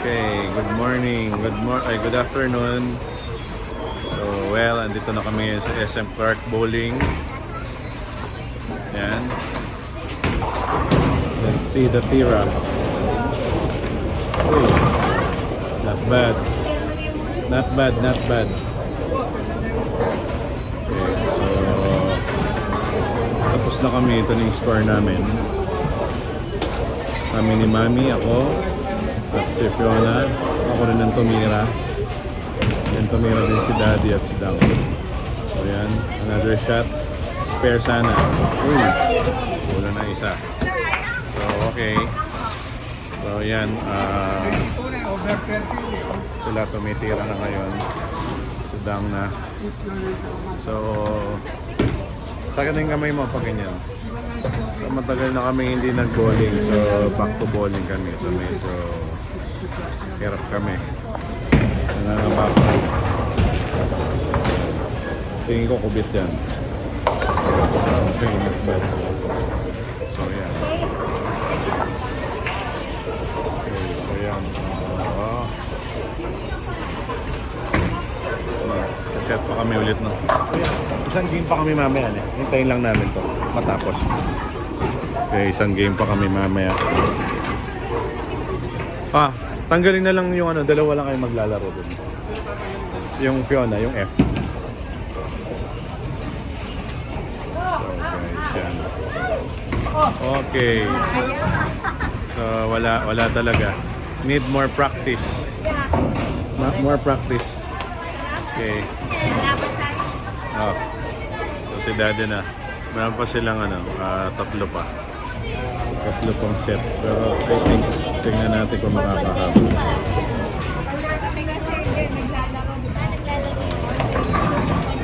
Okay, good afternoon. So, well, andito na kami ngayon sa SM Clark Bowling. Yan. Let's see the tira. Hey, not bad. Not bad, not bad. Okay, so tapos na kami. Ito na yung score namin. Kami ni Mami, ako, at si Fiona. Ako rin ang tumira. Yan, tumira din si Daddy at si Dang. So yan, another shot. Spare sana. Uy, wala na isa. So okay. So yan, sila tumitira na ngayon. Si Dang na. So sakit yung kamay mo pag ganyan. So matagal na kami hindi nag-bowling. So back to bowling kami. So medyo hirap kami. Nangangabak. Tingin ko kubit yan. Okay, not bad. So yan. Okay, so yan. Set pa kami ulit, no? Isang game pa kami mamaya, eh. Hintayin lang namin to matapos. Okay, isang game pa kami mamaya. Tanggalin na lang yung ano, dalawa lang kayo maglalaro dun. Yung Fiona, yung F. So guys, yan. Okay. So wala talaga. Need more practice. More practice. Okay. Oh. So si Daddy na. Meron pa silang ano, tatlo pa. Tatlo pang set. Pero I think tingnan natin kung makakahabol.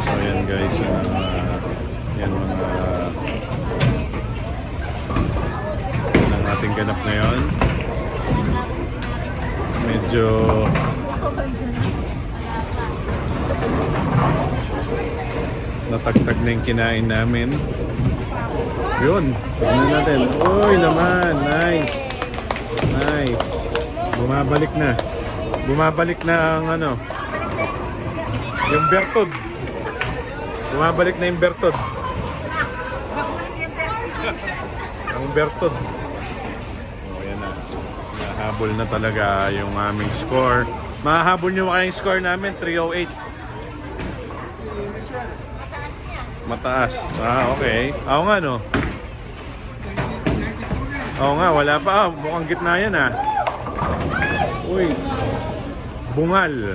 So yan guys, yan mga yan ang ating ganap ngayon. Medyo natagtag na yung kinain namin. Yun, tignan natin. Uy naman, nice. Nice. Bumabalik na ang ano, yung Bertod. Bumabalik na yung Bertod. Ang Bertod. Oh, yan na. Nahabol na talaga yung aming score. Mahahabol nyo kayong score namin, 308. Mataas. Okay. Oo nga, no? Oo nga, wala pa. Mukhang gitna yan, Uy. Bungal.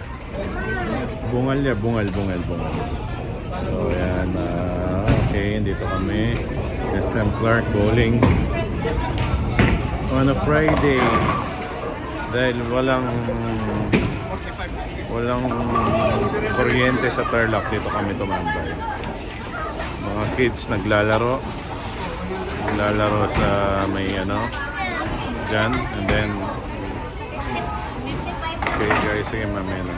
Bungal niya. Bungal. So, yan. Okay, dito kami. SM Clark Bowling. On a Friday. Dahil walang kuryente sa Tarlac, dito kami tumambay. Mga kids naglalaro sa may ano dyan, and then okay guys, sige mamaya na.